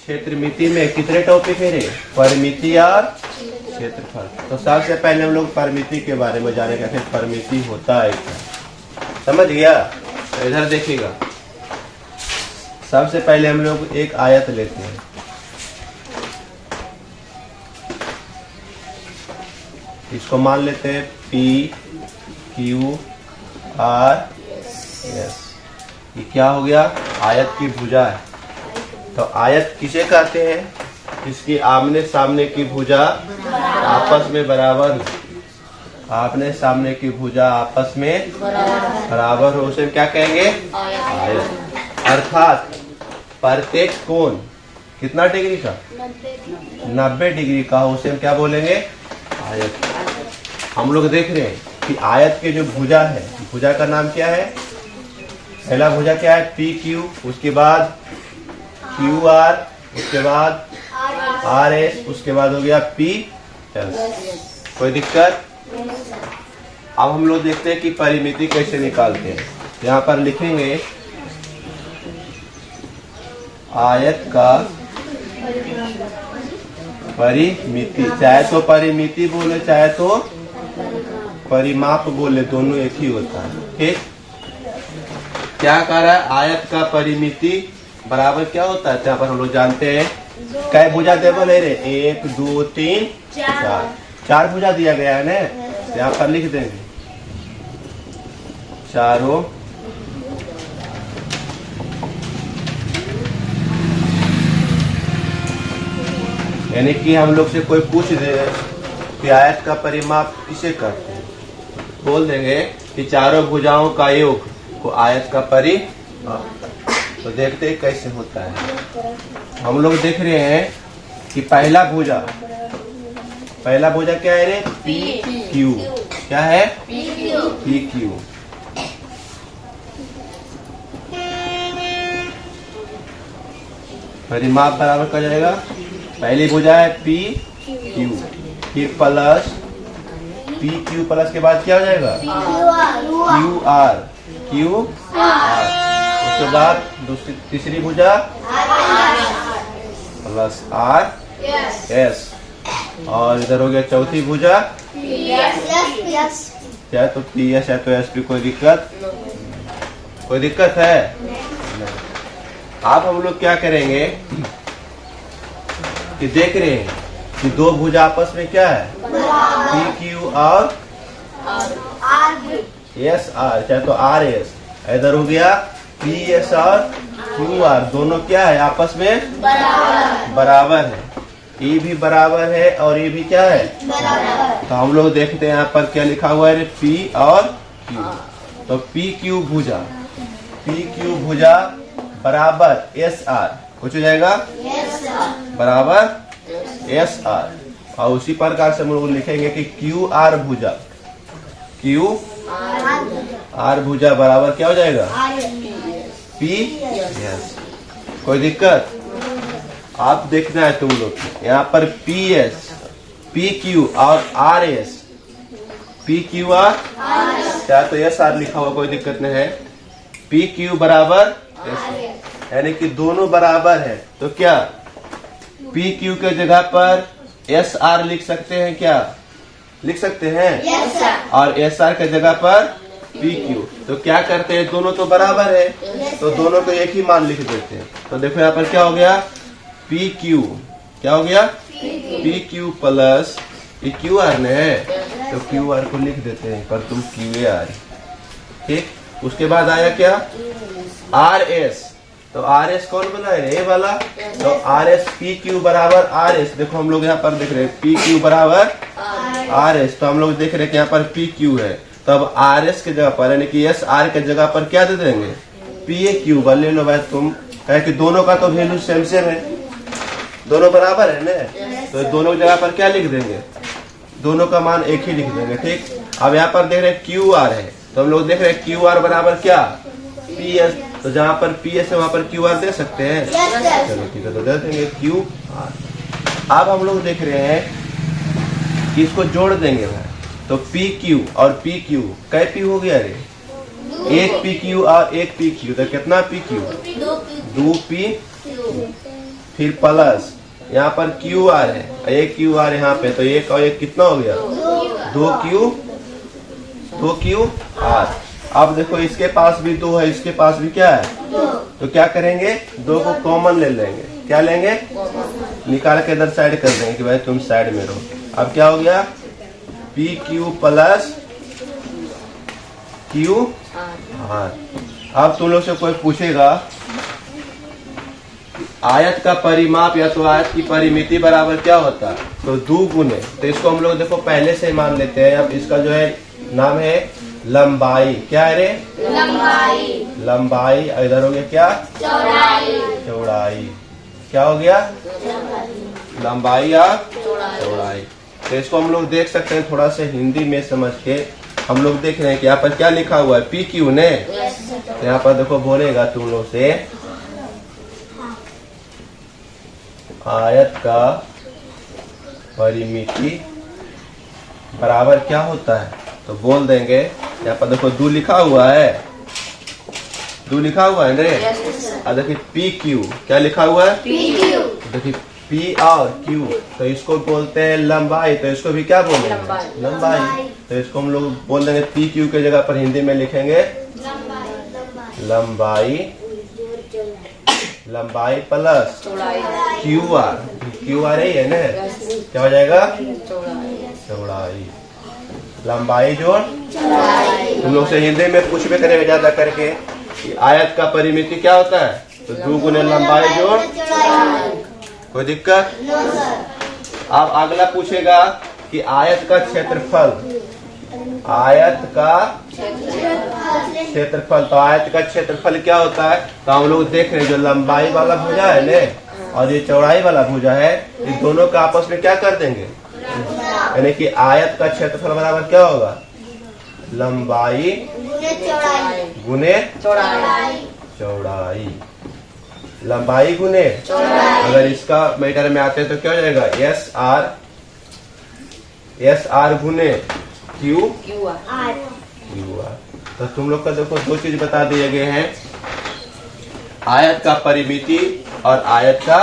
क्षेत्रमिति में कितने टॉपिक है रे? परिमिति और क्षेत्रफल। तो सबसे पहले हम लोग परिमिति के बारे में जानेंगे, आखिर परिमिति होता है क्या। समझ गया? तो इधर देखिएगा, सबसे पहले हम लोग एक आयत लेते हैं। इसको मान लेते हैं P Q R S। ये क्या हो गया? आयत की भुजा है। तो आयत किसे कहते हैं? इसकी आमने सामने की भुजा आपस में बराबर हो। आमने सामने की भुजा आपस में बराबर हो, उसे क्या कहेंगे? आयत। अर्थात प्रत्येक कोण कितना डिग्री का? 90 डिग्री का हो, उसे हम क्या बोलेंगे? आयत। हम लोग देख रहे हैं कि आयत के जो भुजा है, भुजा का नाम क्या है? पहला भुजा क्या है? पी क्यू, उसके बाद क्यू आर, उसके बाद आर एस, उसके बाद हो गया पी एस। कोई दिक्कत? अब हम लोग देखते हैं कि परिमिति कैसे निकालते हैं। यहाँ पर लिखेंगे आयत का परिमिति, चाहे तो परिमिति बोले चाहे तो परिमाप बोले, दोनों एक ही होता है। ठीक, क्या कह रहा है? आयत का परिमिति बराबर क्या होता है? यहाँ पर हम लोग जानते हैं कै भुजा देवल है रे? 1 2 3 4, 4 भुजा दिया गया है ना। यहाँ पर लिख देंगे चारों यानी कि हम लोग से कोई पूछ दे कि आयत का परिमाप किसे करते हैं, बोल देंगे कि चारों भुजाओं का योग को आयत का परिमाप। तो देखते हैं कैसे होता है। हम लोग देख रहे हैं कि पहला भुजा क्या है रे? P Q. क्या है? P Q. परिमाप बराबर कर जाएगा, पहली भुजा है पी क्यू, फिर प्लस पी क्यू प्लस के बाद क्या हो जाएगा? Q R. उसके बाद दूसरी तीसरी भुजा प्लस आर एस, और इधर हो गया चौथी भुजा चाहे तो पी एस है तो एस पी। कोई दिक्कत है? अब हम लोग क्या करेंगे कि देख रहे हैं कि दो भुजा आपस में क्या है? पी क्यू और एस आर, चाहे तो आर एस। इधर हो गया पी एस और क्यू आर, दोनों क्या है? आपस में बराबर है। ये भी बराबर है और ये भी क्या है? तो हम लोग देखते हैं यहाँ पर क्या लिखा हुआ है? पी और क्यू। तो पी क्यू भुजा बराबर एस आर, कुछ हो जाएगा बराबर एस आर। और उसी प्रकार से हम लोग लिखेंगे कि क्यू आर भुजा बराबर क्या हो जाएगा? P S. कोई दिक्कत? आप देखना है तुम लोग यहाँ पर पी एस, पी क्यू और R S, P Q R चाहे तो एस आर लिखा हुआ, कोई दिक्कत नहीं है। पी क्यू बराबर एस, यानी कि दोनों बराबर है। तो क्या पी क्यू के जगह पर एस आर लिख सकते हैं? क्या लिख सकते हैं? yes, और एस आर के जगह पर पी क्यू। तो क्या करते हैं? दोनों तो बराबर है, तो दोनों को एक ही मान लिख देते हैं। तो देखो यहाँ पर क्या हो गया? पी क्यू क्या हो गया? P Q plus Q are ने है, तो क्यू आर को लिख देते हैं पर तुम क्यू आर। ठीक, उसके बाद आया क्या? R S. तो आर एस कौन बना है? ये वाला। तो आर एस पी क्यू बराबर आर एस। देखो हम लोग यहाँ पर देख रहे हैं पी क्यू बराबर आर एस। तो हम लोग देख रहे हैं कि यहाँ पर पी क्यू है, तो अब आर एस के जगह पर यानी कि एस आर के जगह पर क्या दे देंगे? P A Q. ले लो भाई तुम, है कि दोनों का तो वैल्यू सेम है, दोनों बराबर है ना। तो दोनों की जगह पर क्या लिख देंगे? दोनों का मान एक ही लिख देंगे। ठीक, अब यहाँ पर देख रहे हैं क्यू आर है, तो हम लोग देख रहे हैं क्यू आर बराबर क्या? P S. तो जहाँ पर पी एस है वहाँ पर क्यू आर दे सकते हैं? चलो ठीक है, तो दे देंगे क्यू आर। अब हम लोग देख रहे हैं कि इसको जोड़ देंगे भाई, तो पी क्यू और पी क्यू कै पी हो गया रे? एक पी क्यू और एक पी क्यू, तो कितना पी क्यू? 2 पी। फिर प्लस यहाँ पर क्यू आर है, एक क्यू आर यहाँ पे, तो एक और एक कितना हो गया, दो क्यू आर। अब देखो इसके पास भी 2 है, इसके पास भी क्या है, तो क्या करेंगे, 2 को कॉमन ले लेंगे, क्या लेंगे, निकाल के इधर साइड कर देंगे कि भाई तुम साइड में रहो। अब क्या हो गया, P Q plus Q are. अब तुम लोग से कोई पूछेगा आयत का परिमाप या तो आयत की परिमिति बराबर क्या होता है, तो 2 गुने, तो इसको हम लोग देखो पहले से मान लेते हैं। अब इसका जो है नाम है लंबाई, क्या है रे, लंबाई, इधर हो गया क्या, चौड़ाई, क्या हो गया, लंबाई या चौड़ाई। तो इसको हम लोग देख सकते हैं थोड़ा सा हिंदी में समझ के। हम लोग देख रहे हैं कि यहाँ पर क्या लिखा हुआ है, पी क्यू ने, तो यहाँ पर देखो बोलेगा तुम लोग से आयत का परिमिति बराबर क्या होता है, तो बोल देंगे, यहाँ पर देखो 2 लिखा हुआ है, 2 लिखा हुआ है रे। और देखिए पी क्यू, क्या लिखा हुआ है, देखिए पी और क्यू, तो इसको बोलते हैं लंबाई, तो इसको भी क्या बोलेंगे, लंबाई। तो इसको हम लोग बोल देंगे पी क्यू के जगह पर हिंदी में लिखेंगे लंबाई, लंबाई plus Q R, Q R ही है ना, क्या हो जाएगा, चौड़ाई, लंबाई जोड़ चौड़ाई। तुम लोग से हिंदी में पूछ भी करेगा ज्यादा करके कि आयत का परिमिति क्या होता है, तो 2 गुने लंबाई जोड़, कोई दिक्कत। अब अगला पूछेगा कि आयत का क्षेत्रफल, आयत का क्षेत्रफल, तो आयत का क्षेत्रफल क्या होता है, तो हम लोग देख रहे हैं जो लंबाई वाला भुजा है ने और ये चौड़ाई वाला भुजा है, इन दोनों का आपस में क्या कर देंगे, यानी कि आयत का क्षेत्रफल बराबर क्या होगा, लंबाई गुने चौड़ाई, लंबाई गुने, अगर इसका मीटर में आते हैं तो क्या हो जाएगा, एस आर गुने क्यू आर। तो तुम लोग का देखो 2 चीज बता दिए गए हैं, आयत का परिमिति और आयत का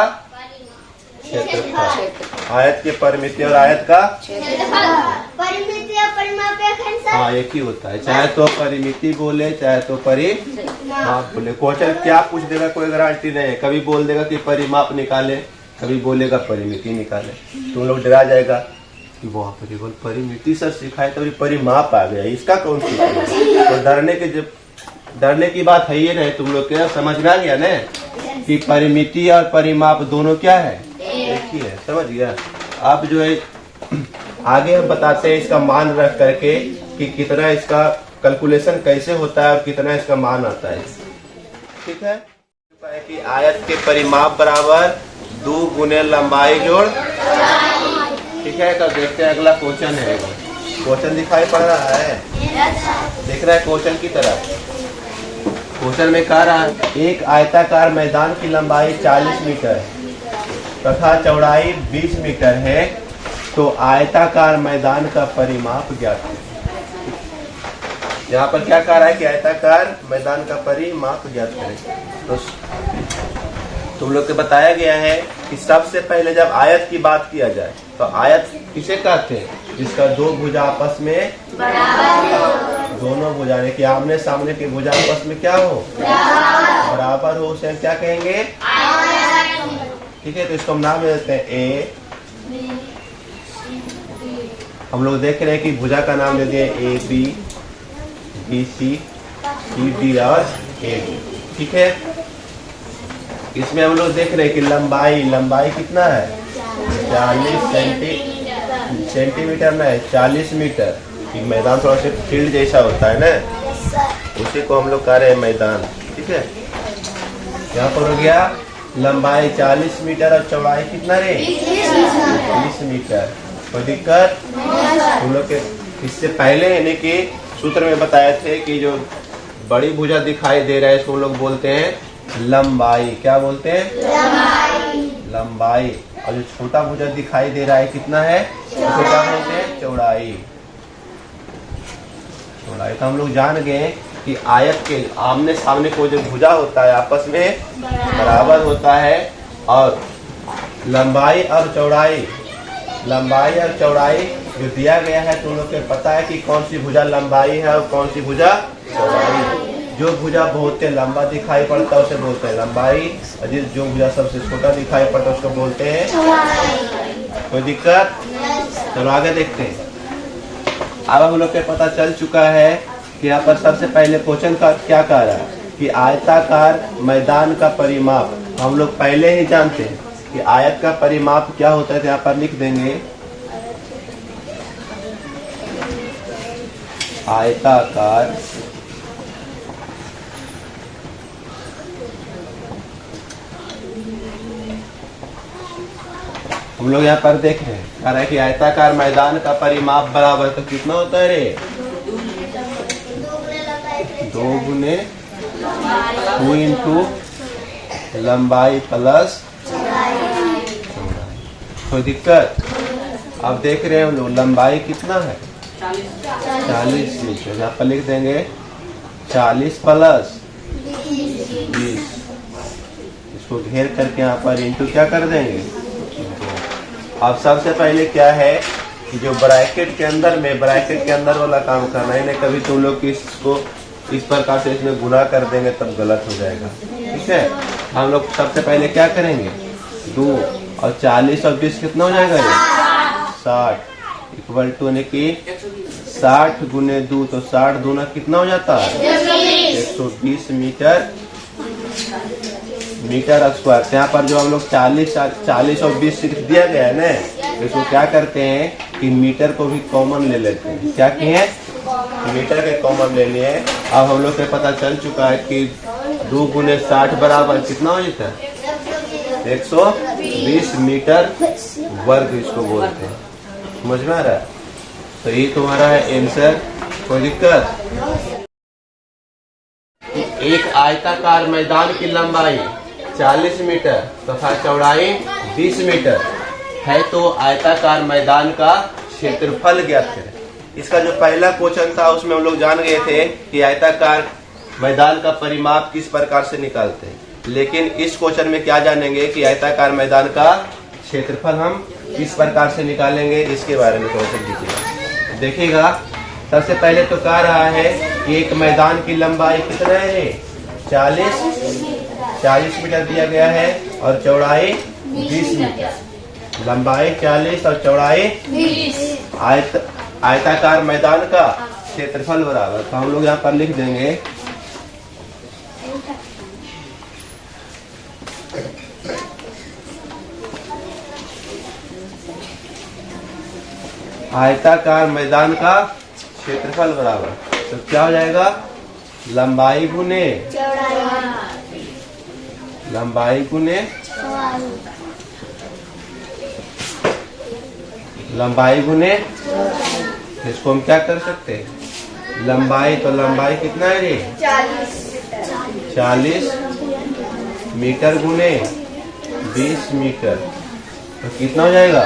क्षेत्रफल। आयत की परिमिति और आयत का परिमिति और परिमाप हाँ एक ही होता है, चाहे तो परिमिति बोले चाहे तो परिमाप बोले। क्वेश्चन क्या पूछ देगा कोई गारंटी नहीं है, कभी बोल देगा कि परिमाप निकाले, कभी बोलेगा परिमिति निकाले, तुम लोग डरा जाएगा कि वहाँ पर केवल परिमिति सर सिखाए तो परिमाप आ गया, इसका कौन सीखा। तो डरने की बात है ये नहीं, तुम लोग क्या समझ में आ गया ना कि परिमिति और परिमाप दोनों क्या है, एक ही है, समझ गया। आप जो है आगे हम बताते हैं इसका मान रख करके कि कितना इसका कैलकुलेशन कैसे होता है और कितना इसका मान आता है, ठीक है। कि आयत के परिमाप बराबर 2 गुने लंबाई जोड़, ठीक है। तो देखते हैं अगला क्वेश्चन है, क्वेश्चन दिखाई पड़ रहा है, देख रहा है क्वेश्चन की तरफ। क्वेश्चन में कह रहा है एक आयताकार मैदान की लंबाई 40 मीटर तथा चौड़ाई 20 मीटर है, तो आयताकार मैदान का परिमाप ज्ञात है। यहाँ पर क्या कह रहा है कि आयताकार मैदान का परिमाप ज्ञात करें। तो तुम लोग को बताया गया है कि सबसे पहले जब आयत की बात किया जाए तो आयत किसे कहते हैं, जिसका 2 भुजा आपस में दोनों भुजा के आमने सामने की भुजा आपस में क्या हो, बराबर हो, उसे हम क्या कहेंगे, ठीक है। तो इसको हम नाम दे देते हैं ए। हम लोग देख रहे हैं कि भुजा का नाम दे दिए A B, B C, C D और ए डी, ठीक है। इसमें हम लोग देख रहे हैं कि लंबाई कितना है, 40 सेंटीमीटर में है, 40 मीटर। मैदान थोड़ा सा फील्ड जैसा होता है ना, उसी को हम लोग कह रहे हैं मैदान, ठीक है। यहाँ पर हो गया लंबाई 40 मीटर और चौड़ाई कितना रे, 20 मीटर। कोई दिक्कत हम लोग के इससे पहले यानी कि सूत्र में बताए थे कि जो बड़ी भुजा दिखाई दे रहा है इसको हम लोग बोलते हैं लंबाई, क्या बोलते हैं, लंबाई। और जो छोटा भुजा दिखाई दे रहा है कितना है, उसको क्या बोलते हैं, चौड़ाई। तो हम लोग जान गए कि आयत के आमने सामने को जो भुजा होता है आपस में बराबर होता है, और लंबाई और चौड़ाई, लंबाई और चौड़ाई जो दिया गया है तुम लोग को पता है कि कौन सी भुजा लंबाई है और कौन सी भुजा चौड़ाई है। जो भुजा बहुत लंबा दिखाई पड़ता है उसे बोलते हैं लंबाई, और जो भुजा सबसे छोटा दिखाई पड़ता है उसको बोलते हैं चौड़ाई। कोई दिक्कत? चलो आगे देखते हैं। अब हम लोग को पता चल चुका है कि यहाँ पर सबसे पहले क्वेश्चन का क्या कह रहा है कि आयताकार मैदान का परिमाप। हम लोग पहले ही जानते हैं कि आयत का परिमाप क्या होता है, तो यहाँ पर लिख देंगे आयताकार हम लोग यहाँ पर देख रहे हैं कह रहा है कि आयताकार मैदान का परिमाप बराबर तो कितना होता है रे? 2 गुने 2 इंटू लंबाई प्लस चौड़ाई। कोई दिक्कत? अब देख रहे हैं हम लोग लंबाई कितना है 40 मीटर। यहाँ पर लिख देंगे 40 प्लस 20। इसको घेर करके यहाँ पर इंटू क्या कर देंगे। अब सबसे पहले क्या है कि जो ब्रैकेट के अंदर वाला काम करना है। कभी तुम लोग इसको इस प्रकार से इसमें गुना कर देंगे तब गलत हो जाएगा। ठीक है, हम लोग सबसे पहले क्या करेंगे 2 और 40 और 20 कितना हो जाएगा ये 60 इक्वल टू यानी कि 60 गुने 2 तो 60 दूना कितना हो जाता है 120 मीटर स्क्वायर। यहाँ पर जो हम लोग 40 और 20 दिया गया है ना, इसको क्या करते हैं कि मीटर को भी कॉमन ले लेते हैं। क्या किए हैं मीटर के कॉमन ले लिए। अब हम लोग को पता चल चुका है कि 2 गुने 60 बराबर कितना हो जाता है 120 मीटर वर्ग इसको बोलते हैं। समझ में आ रहा है? तो ये तुम्हारा है आंसर। कोई दिक्कत? एक आयताकार मैदान की लंबाई 40 मीटर तथा चौड़ाई 20 मीटर है, तो आयताकार मैदान का क्षेत्रफल ज्ञात करें। इसका जो पहला क्वेश्चन था उसमें हम लोग जान गए थे कि आयताकार मैदान का परिमाप किस प्रकार से निकालते हैं, लेकिन इस क्वेश्चन में क्या जानेंगे कि आयताकार मैदान का क्षेत्रफल हम किस प्रकार से निकालेंगे, इसके बारे में थोड़ा सा देखिएगा। सबसे पहले तो कह रहा है कि एक मैदान की लंबाई कितना है 40 मीटर दिया गया है और चौड़ाई 20 मीटर। लंबाई 40 और चौड़ाई 20। आयताकार मैदान का क्षेत्रफल बराबर, तो हम लोग यहाँ पर लिख देंगे आयताकार मैदान का क्षेत्रफल बराबर, तो क्या हो जाएगा लंबाई गुने लंबाई गुने इसको हम क्या कर सकते हैं लंबाई, तो लंबाई कितना है रे 40 मीटर गुने 20 मीटर, तो कितना हो जाएगा।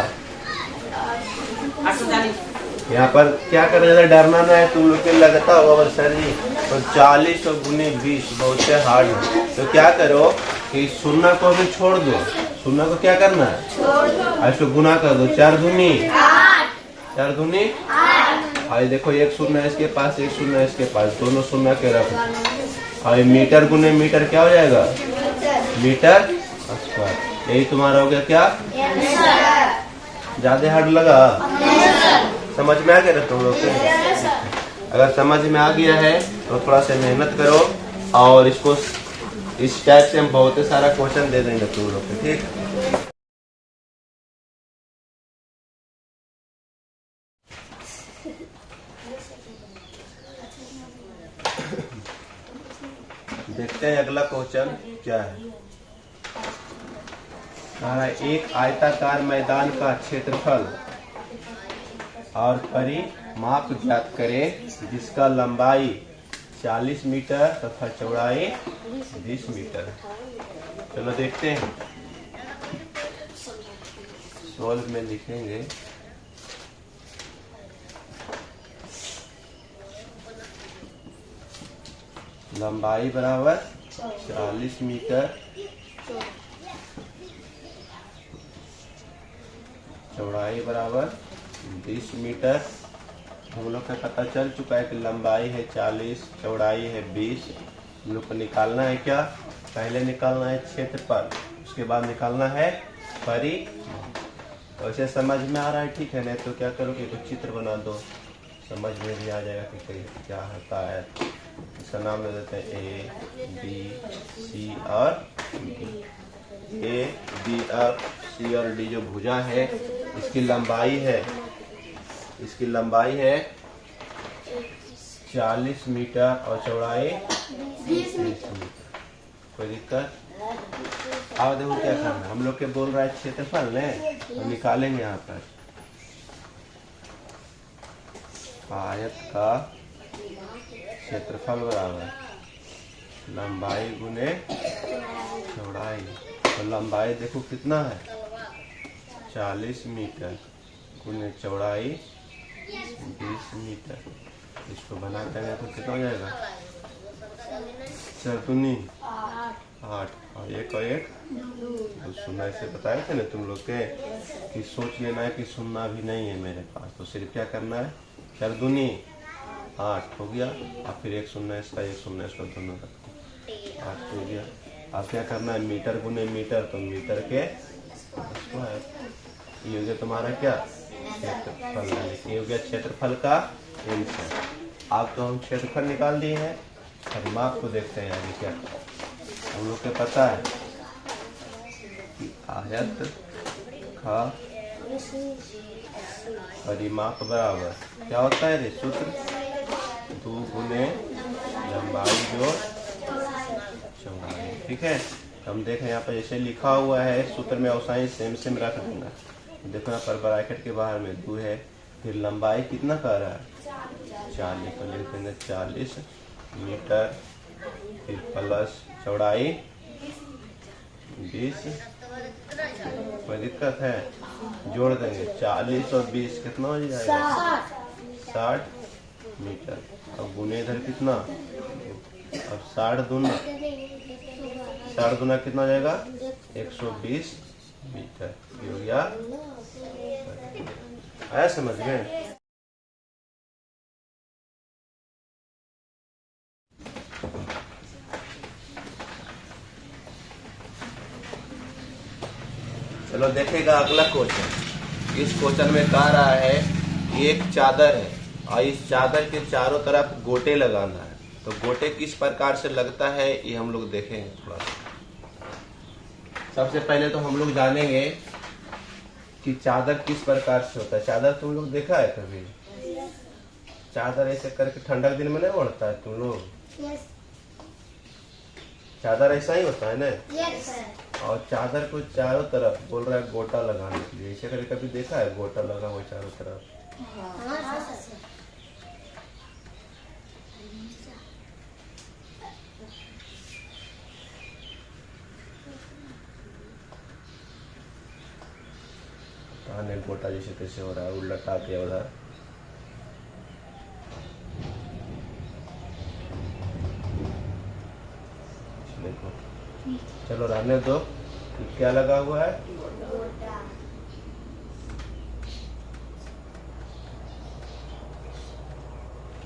यहाँ पर क्या करना ज्यादा डरना ना है, तुम लोग के लगता होगा सर जी तो 40 और गुने 20 बहुत से हार्ड है, तो क्या करो कि शून्य को भी छोड़ दो। शून्य को क्या करना है इसको गुना कर दो 4 दूनी 8। और देखो एक शून्य इसके पास एक शून्य इसके पास, दोनों शून्य के रखो। और मीटर गुने मीटर क्या हो जाएगा मीटर स्क्वायर। यही तुम्हारा हो गया क्या, ज्यादा हार्ड लगा? समझ में आ गया तुम लोग को? अगर समझ में आ गया है तो थोड़ा सा मेहनत करो और इसको इस टाइप से हम बहुत सारा क्वेश्चन दे देंगे तुम लोग को। ठीक, देखते हैं अगला क्वेश्चन क्या है। एक आयताकार मैदान का क्षेत्रफल और परिमाप ज्ञात करें जिसका लंबाई 40 मीटर तथा चौड़ाई 20 मीटर। चलो देखते हैं, सॉल्व में लिखेंगे लंबाई बराबर 40 मीटर चौड़ाई बराबर 20 मीटर। हम लोग को पता चल चुका है कि लंबाई है 40, चौड़ाई है 20। हम लोग को निकालना है क्या? पहले निकालना है क्षेत्रफल, उसके बाद निकालना है परिमाप। वैसे समझ में आ रहा है, ठीक है? नहीं तो क्या करोगे, तो चित्र बना दो, समझ में भी आ जाएगा कि क्या होता है। इसका नाम ले देते हैं A, B, C और D। A, B और C और D जो भुजा है, इसकी लंबाई है 40 मीटर और चौड़ाई 20 मीटर। कोई दिक्कत? आओ देखो क्या करना है। हम लोग के बोल रहा है क्षेत्रफल ने, हम निकालेंगे यहाँ पर आयत का क्षेत्रफल बराबर लंबाई गुने चौड़ाई। तो लंबाई देखो कितना है 40 मीटर गुने चौड़ाई 20 मीटर। इसको बनाते हैं तो कितना हो जाएगा? 4 दूनी 8 और एक तो सुनना। से बताए थे ना तुम लोग के कि सोच लेना है कि सुनना भी नहीं है मेरे पास, तो सिर्फ क्या करना है 4 दूनी 8 हो गया, और फिर एक सुनना इसका दोनों रखो 8 हो गया। अब क्या करना है मीटर गुने मीटर, तो मीटर के स्क्वायर। ये हो गया तुम्हारा क्या क्षेत्रफल, ये हो गया क्षेत्रफल का आंसर। अब तो हम क्षेत्रफल निकाल दिए हैं, परिमाप को देखते हैं आगे क्या। हम लोग को पता है कि आयत का परिमाप बराबर क्या होता है रे? सूत्र 2 गुने लंबाई जो चौड़ाई। ठीक है, हम देखें यहाँ पर जैसे लिखा हुआ है सूत्र में औसाई सेम रख देना। देखो यहाँ पर ब्रैकेट के बाहर में 2 है, फिर लंबाई कितना कर रहा है 40, तो लिख देंगे 40 मीटर, फिर प्लस चौड़ाई 20। कोई दिक्कत है? जोड़ देंगे 40 और 20 कितना हो जाएगा 60 मीटर। अब गुने इधर कितना, अब 60 दूना कितना हो जाएगा 120 मीटर। ये हो गया। आया समझ गए? चलो देखेगा अगला क्वेश्चन। इस क्वेश्चन में कह रहा है कि एक चादर है और इस चादर के चारों तरफ गोटे लगाना है। तो गोटे किस प्रकार से लगता है ये हम लोग देखेंगे थोड़ा सा। सबसे पहले तो हम लोग जानेंगे कि चादर किस प्रकार से होता है। चादर तुम लोग देखा है कभी? चादर ऐसे करके ठंडक दिन में नहीं ओढ़ता है तुम लोग? चादर ऐसा ही होता है ना। और चादर को चारों तरफ बोल रहा है गोटा लगाने के लिए। ऐसे करके कभी देखा है गोटा लगा हुआ चारों तरफ? आने गोटा जैसे कैसे हो रहा है, उलटा के उधर। देखो चलो रहने दो। क्या लगा हुआ है?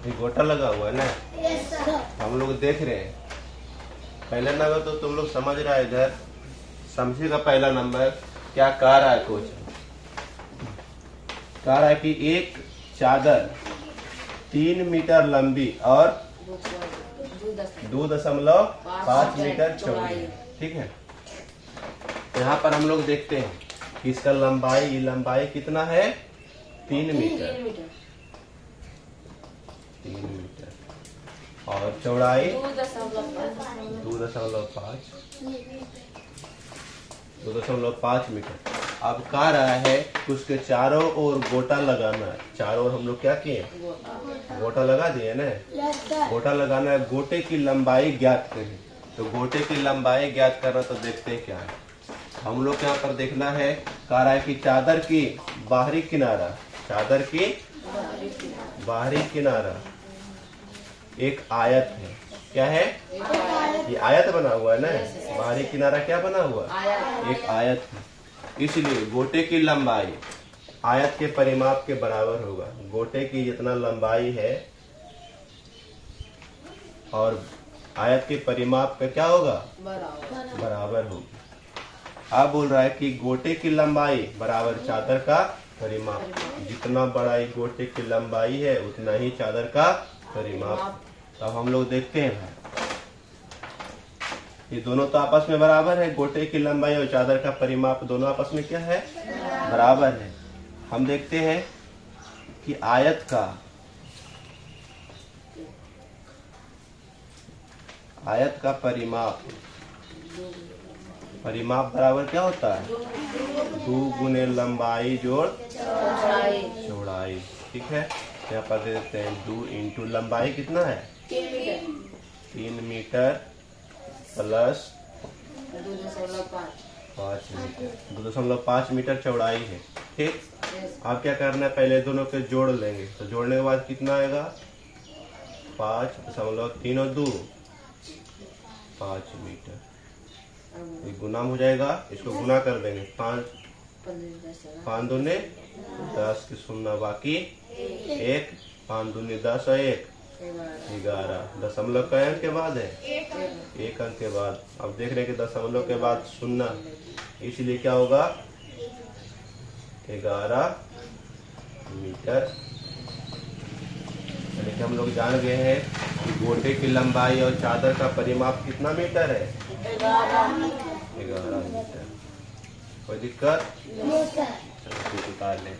ये गोटा लगा हुआ है ना। हम लोग देख रहे हैं। पहला नंबर तो तुम लोग समझ रहा है, इधर समझेगा। पहला नंबर क्या कह रहा है कुछ? कह रहा है कि एक चादर 3 मीटर लंबी और 2.5 मीटर चौड़ी है। ठीक है, यहाँ पर हम लोग देखते हैं कि इसका लंबाई कितना है 3 मीटर। 3 मीटर और चौड़ाई 2.5 मीटर। अब कह रहा है कि उसके चारों ओर गोटा लगाना है। चारों ओर हम लोग क्या किए? गोटा लगा दिए ना। गोटा लगाना है। गोटे की लंबाई ज्ञात करें। तो गोटे की लंबाई ज्ञात करना, तो देखते हैं क्या है। हम लोग यहाँ पर देखना है। कह रहा है कि चादर की बाहरी किनारा एक आयत है। क्या है? ये आयत बना हुआ है ना। बाहरी किनारा क्या बना हुआ? एक आयत है। इसलिए गोटे की लंबाई आयत के परिमाप के बराबर होगा। गोटे की जितना लंबाई है और आयत के परिमाप का क्या होगा, बराबर होगी। अब बोल रहा है कि गोटे की लंबाई बराबर चादर का परिमाप। जितना बड़ा एक गोटे की लंबाई है उतना ही चादर का परिमाप। तो अब हम लोग देखते हैं भाई, ये दोनों तो आपस में बराबर है। गोटे की लंबाई और चादर का परिमाप दोनों आपस में क्या है, बराबर है। हम देखते हैं कि आयत का परिमाप बराबर क्या होता है, 2 गुने लंबाई जोड़ चौड़ाई। ठीक है, यहाँ पर दे देते हैं 2 इंटू लंबाई कितना है, 3 मीटर प्लस 2.5 मीटर चौड़ाई है। ठीक, अब क्या करना है, पहले दोनों के जोड़ लेंगे। तो जोड़ने के बाद कितना आएगा, 5.3 और 2 5 मीटर। ये गुना हो जाएगा, इसको गुना कर देंगे। 5 दूने 10 की शून्य बाकी 1, 5 दूने 10 और 1 11। दशमलव का अंक के बाद है, 1 अंक के बाद। अब देख रहे हैं कि दशमलव के बाद शून्य, इसलिए क्या होगा, 11 मीटर। यानी कि हम लोग जान गए हैं कि गोटे की लंबाई और चादर का परिमाप कितना मीटर है, 11 मीटर। कोई दिक्कत, चलो उतार लें।